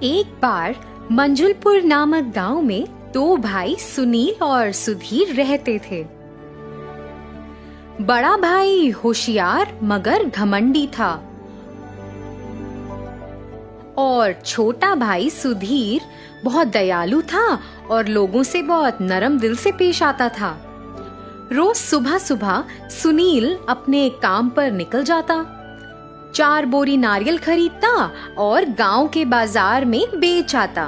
एक बार मंजुलपुर नामक गांव में दो भाई सुनील और सुधीर रहते थे। बड़ा भाई होशियार मगर घमंडी था और छोटा भाई सुधीर बहुत दयालु था और लोगों से बहुत नरम दिल से पेश आता था। रोज सुबह सुबह सुनील अपने काम पर निकल जाता, 4 बोरी नारियल खरीदता और गांव के बाजार में बेच आता।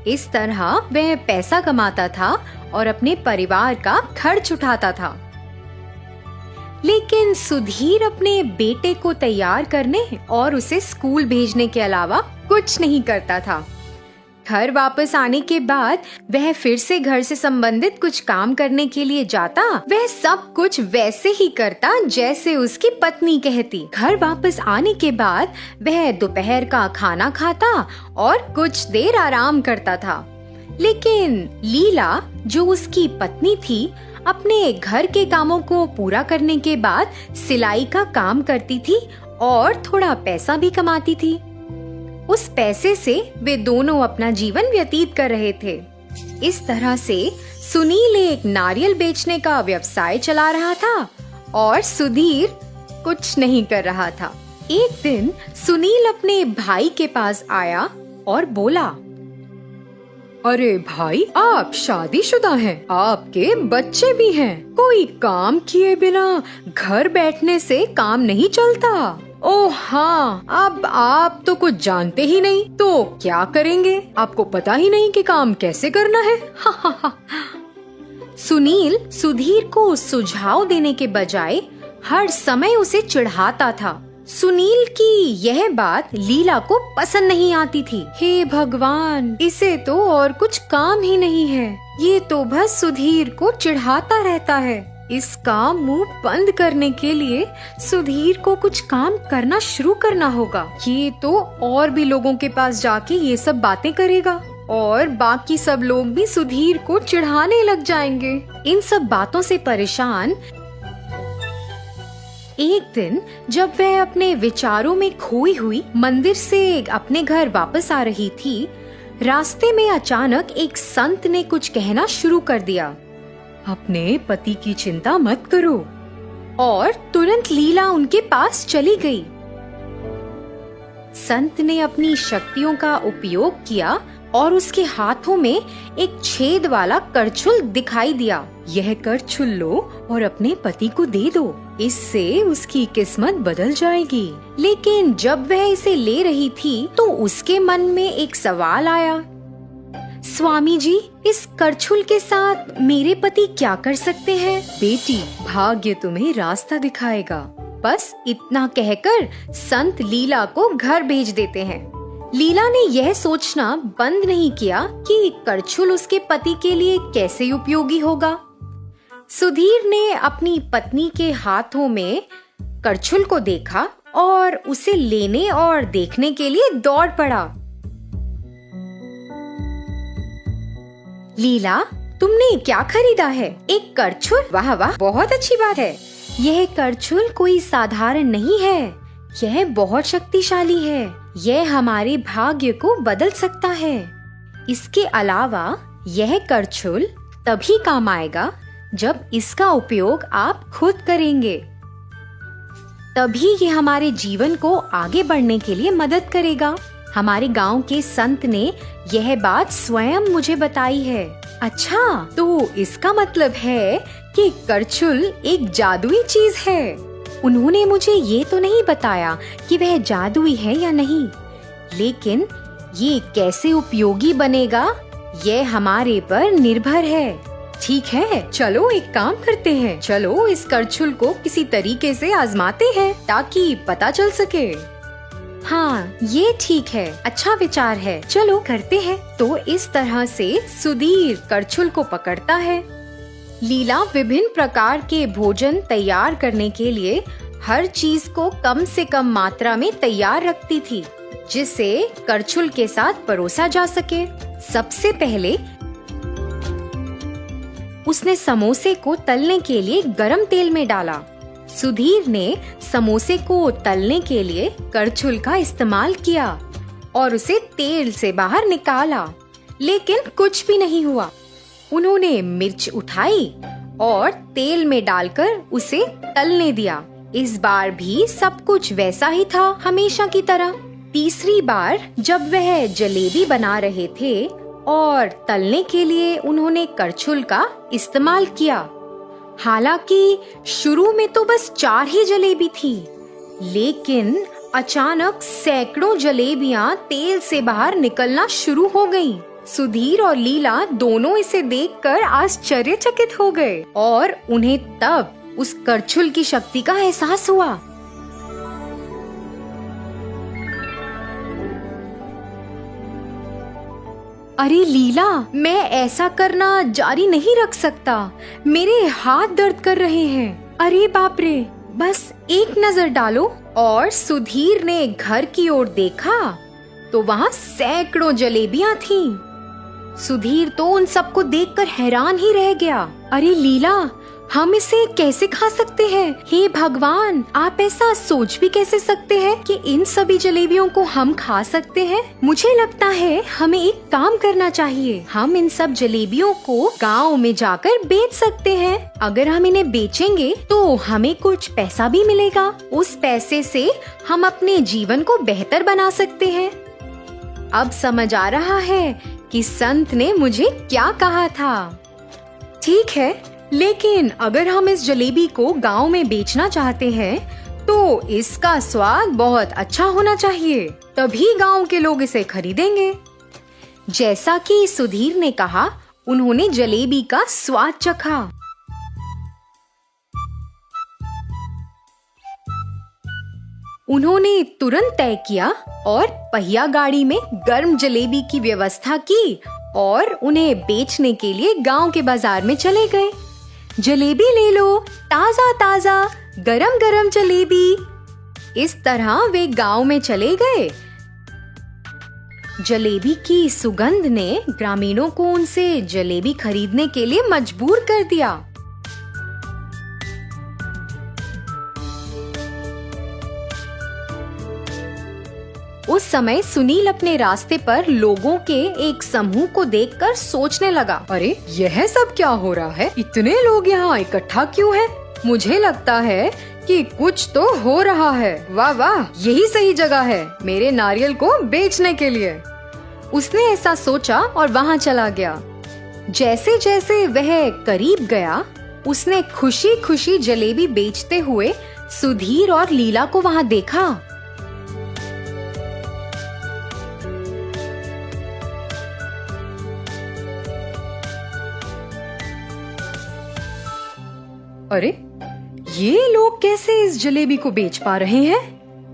इस तरह वह पैसा कमाता था और अपने परिवार का खर्च उठाता था। लेकिन सुधीर अपने बेटे को तैयार करने और उसे स्कूल भेजने के अलावा कुछ नहीं करता था। घर वापस आने के बाद वह फिर से घर से संबंधित कुछ काम करने के लिए जाता। वह सब कुछ वैसे ही करता जैसे उसकी पत्नी कहती। घर वापस आने के बाद वह दोपहर का खाना खाता और कुछ देर आराम करता था। लेकिन लीला, जो उसकी पत्नी थी, अपने घर के कामों को पूरा करने के बाद सिलाई का काम करती थी और थोड़ा पैसा भी कमाती थी। उस पैसे से वे दोनों अपना जीवन व्यतीत कर रहे थे। इस तरह से सुनील एक नारियल बेचने का व्यवसाय चला रहा था और सुधीर कुछ नहीं कर रहा था। एक दिन सुनील अपने भाई के पास आया और बोला, अरे भाई, आप शादीशुदा हैं, आपके बच्चे भी हैं। कोई काम किए बिना घर बैठने से काम नहीं चलता। ओह हाँ, अब आप तो कुछ जानते ही नहीं, तो क्या करेंगे? आपको पता ही नहीं कि काम कैसे करना है। सुनील सुधीर को सुझाव देने के बजाय हर समय उसे चिढ़ाता था। सुनील की यह बात लीला को पसंद नहीं आती थी। हे भगवान, इसे तो और कुछ काम ही नहीं है, ये तो बस सुधीर को चिढ़ाता रहता है। इसका मुंह बंद करने के लिए सुधीर को कुछ काम करना शुरू करना होगा। ये तो और भी लोगों के पास जाके ये सब बातें करेगा और बाकी सब लोग भी सुधीर को चिढ़ाने लग जाएंगे। इन सब बातों से परेशान एक दिन जब वह अपने विचारों में खोई हुई मंदिर से अपने घर वापस आ रही थी, रास्ते में अचानक एक संत ने कुछ कहना शुरू कर दिया। अपने पति की चिंता मत करो। और तुरंत लीला उनके पास चली गई। संत ने अपनी शक्तियों का उपयोग किया और उसके हाथों में एक छेद वाला करछुल दिखाई दिया। यह करछुल लो और अपने पति को दे दो, इससे उसकी किस्मत बदल जाएगी। लेकिन जब वह इसे ले रही थी तो उसके मन में एक सवाल आया। स्वामी जी, इस करछुल के साथ मेरे पति क्या कर सकते हैं? बेटी, भाग्य तुम्हें रास्ता दिखाएगा। बस इतना कहकर संत लीला को घर भेज देते हैं। लीला ने यह सोचना बंद नहीं किया कि करछुल उसके पति के लिए कैसे उपयोगी होगा। सुधीर ने अपनी पत्नी के हाथों में करछुल को देखा और उसे लेने और देखने के लिए दौड़ पड़ा। लीला, तुमने क्या खरीदा है? एक करछुल? वाह वाह, बहुत अच्छी बात है। यह करछुल कोई साधारण नहीं है, यह बहुत शक्तिशाली है। यह हमारे भाग्य को बदल सकता है। इसके अलावा यह करछुल तभी काम आएगा जब इसका उपयोग आप खुद करेंगे। तभी ये हमारे जीवन को आगे बढ़ने के लिए मदद करेगा। हमारे गांव के संत ने यह बात स्वयं मुझे बताई है। अच्छा, तो इसका मतलब है कि करछुल एक जादुई चीज है। उन्होंने मुझे ये तो नहीं बताया कि वह जादुई है या नहीं, लेकिन ये कैसे उपयोगी बनेगा यह हमारे पर निर्भर है। ठीक है, चलो एक काम करते हैं। चलो इस करछुल को किसी तरीके से आजमाते हैं ताकि पता चल सके। हाँ, ये ठीक है, अच्छा विचार है, चलो करते हैं। तो इस तरह से सुधीर करछुल को पकड़ता है। लीला विभिन्न प्रकार के भोजन तैयार करने के लिए हर चीज को कम से कम मात्रा में तैयार रखती थी, जिसे करछुल के साथ परोसा जा सके। सबसे पहले उसने समोसे को तलने के लिए गरम तेल में डाला। सुधीर ने समोसे को तलने के लिए करछुल का इस्तेमाल किया और उसे तेल से बाहर निकाला, लेकिन कुछ भी नहीं हुआ। उन्होंने मिर्च उठाई और तेल में डालकर उसे तलने दिया। इस बार भी सब कुछ वैसा ही था, हमेशा की तरह। तीसरी बार जब वह जलेबी बना रहे थे और तलने के लिए उन्होंने करछुल का इस्तेमाल किया। हालांकि शुरू में तो बस 4 ही जलेबी थी, लेकिन अचानक सैकड़ों जलेबियां तेल से बाहर निकलना शुरू हो गईं। सुधीर और लीला दोनों इसे देखकर आश्चर्यचकित हो गए और उन्हें तब उस करछुल की शक्ति का एहसास हुआ। अरे लीला, मैं ऐसा करना जारी नहीं रख सकता, मेरे हाथ दर्द कर रहे हैं। अरे बाप रे, बस एक नजर डालो। और सुधीर ने घर की ओर देखा तो वहाँ सैकड़ों जलेबियां थीं। सुधीर तो उन सबको देखकर हैरान ही रह गया। अरे लीला, हम इसे कैसे खा सकते हैं? हे भगवान, आप ऐसा सोच भी कैसे सकते हैं कि इन सभी जलेबियों को हम खा सकते हैं? मुझे लगता है हमें एक काम करना चाहिए। हम इन सब जलेबियों को गांव में जाकर बेच सकते हैं। अगर हम इन्हें बेचेंगे तो हमें कुछ पैसा भी मिलेगा। उस पैसे से हम अपने जीवन को बेहतर बना सकते हैं। अब समझ आ रहा है कि संत ने मुझे क्या कहा था। ठीक है, लेकिन अगर हम इस जलेबी को गांव में बेचना चाहते हैं तो इसका स्वाद बहुत अच्छा होना चाहिए, तभी गांव के लोग इसे खरीदेंगे। जैसा कि सुधीर ने कहा, उन्होंने जलेबी का स्वाद चखा। उन्होंने तुरंत तय किया और पहिया गाड़ी में गर्म जलेबी की व्यवस्था की और उन्हें बेचने के लिए गांव के बाजार में चले गए। जलेबी ले लो, ताजा ताजा गरम गरम जलेबी। इस तरह वे गांव में चले गए। जलेबी की सुगंध ने ग्रामीणों को उनसे जलेबी खरीदने के लिए मजबूर कर दिया। उस समय सुनील अपने रास्ते पर लोगों के एक समूह को देखकर सोचने लगा, अरे यह सब क्या हो रहा है? इतने लोग यहाँ इकट्ठा क्यों हैं? मुझे लगता है कि कुछ तो हो रहा है। वाह वाह, यही सही जगह है मेरे नारियल को बेचने के लिए। उसने ऐसा सोचा और वहाँ चला गया। जैसे जैसे वह करीब गया, उसने खुशी खुशी जलेबी बेचते हुए सुधीर और लीला को वहाँ देखा। अरे ये लोग कैसे इस जलेबी को बेच पा रहे हैं?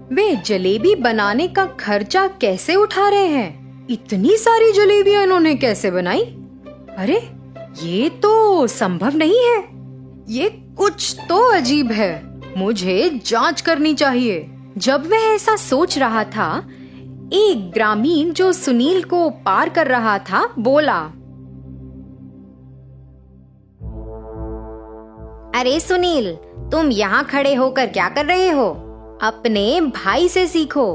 वे जलेबी बनाने का खर्चा कैसे उठा रहे हैं? इतनी सारी जलेबियां इन्होंने कैसे बनाई? अरे ये तो संभव नहीं है। ये कुछ तो अजीब है, मुझे जांच करनी चाहिए। जब वह ऐसा सोच रहा था, एक ग्रामीण जो सुनील को पार कर रहा था बोला, अरे सुनील, तुम यहाँ खड़े होकर क्या कर रहे हो? अपने भाई से सीखो।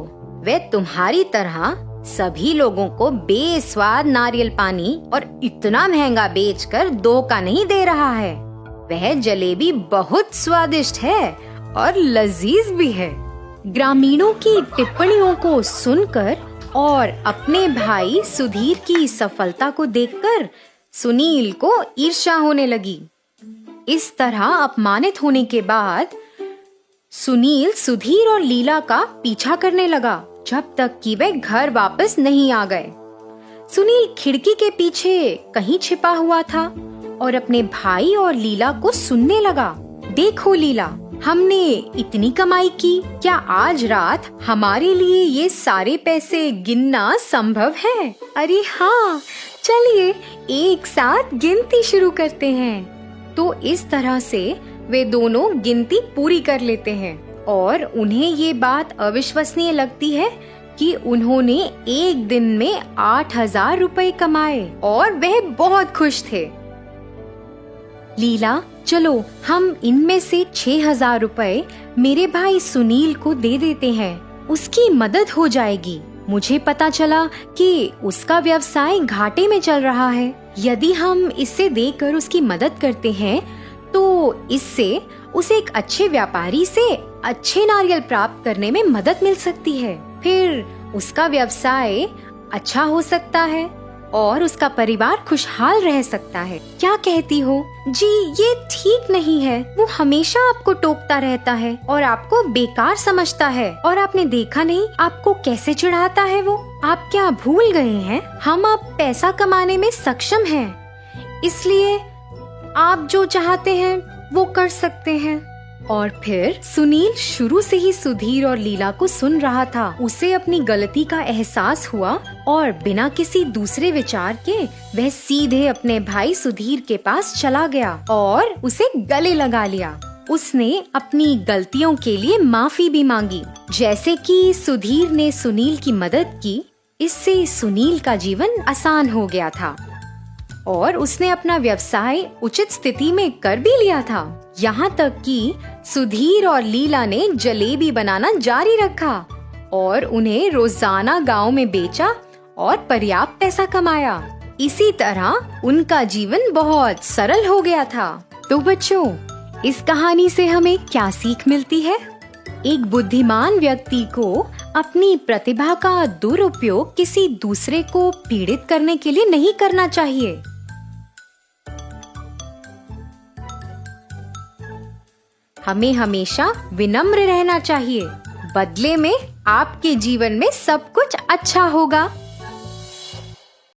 वे तुम्हारी तरह सभी लोगों को बेस्वाद नारियल पानी और इतना महंगा बेचकर धोखा नहीं दे रहा है। वह जलेबी बहुत स्वादिष्ट है और लजीज भी है। ग्रामीणों की टिप्पणियों को सुनकर और अपने भाई सुधीर की सफलता को देखकर सुनील को ईर्ष्या होने लगी। इस तरह अपमानित होने के बाद सुनील सुधीर और लीला का पीछा करने लगा जब तक कि वे घर वापस नहीं आ गए। सुनील खिड़की के पीछे कहीं छिपा हुआ था और अपने भाई और लीला को सुनने लगा। देखो लीला, हमने इतनी कमाई की, क्या आज रात हमारे लिए ये सारे पैसे गिनना संभव है? अरे हाँ, चलिए एक साथ गिनती शुरू करते हैं। तो इस तरह से वे दोनों गिनती पूरी कर लेते हैं और उन्हें ये बात अविश्वसनीय लगती है कि उन्होंने एक दिन में 8,000 रुपए कमाए और वह बहुत खुश थे। लीला, चलो हम इनमें से 6,000 रुपए मेरे भाई सुनील को दे देते हैं, उसकी मदद हो जाएगी। मुझे पता चला कि उसका व्यवसाय घाटे में चल रहा है। यदि हम इससे देकर उसकी मदद करते हैं तो इससे उसे एक अच्छे व्यापारी से अच्छे नारियल प्राप्त करने में मदद मिल सकती है। फिर उसका व्यवसाय अच्छा हो सकता है और उसका परिवार खुशहाल रह सकता है। क्या कहती हो? जी, ये ठीक नहीं है। वो हमेशा आपको टोकता रहता है और आपको बेकार समझता है, और आपने देखा नहीं आपको कैसे चिढ़ाता है वो। आप क्या भूल गए हैं, हम अब पैसा कमाने में सक्षम हैं, इसलिए आप जो चाहते हैं वो कर सकते हैं। और फिर सुनील शुरू से ही सुधीर और लीला को सुन रहा था। उसे अपनी गलती का एहसास हुआ और बिना किसी दूसरे विचार के वह सीधे अपने भाई सुधीर के पास चला गया और उसे गले लगा लिया। उसने अपनी गलतियों के लिए माफी भी मांगी। जैसे कि सुधीर ने सुनील की मदद की, इससे सुनील का जीवन आसान हो गया था और उसने अपना व्यवसाय उचित स्थिति में कर भी लिया था। यहाँ तक कि सुधीर और लीला ने जलेबी बनाना जारी रखा और उन्हें रोजाना गांव में बेचा और पर्याप्त पैसा कमाया। इसी तरह उनका जीवन बहुत सरल हो गया था। तो बच्चों, इस कहानी से हमें क्या सीख मिलती है? एक बुद्धिमान व्यक्ति को अपनी प्रतिभा का दुरुपयोग किसी दूसरे को पीड़ित करने के लिए नहीं करना चाहिए। हमें हमेशा विनम्र रहना चाहिए। बदले में आपके जीवन में सब कुछ अच्छा होगा।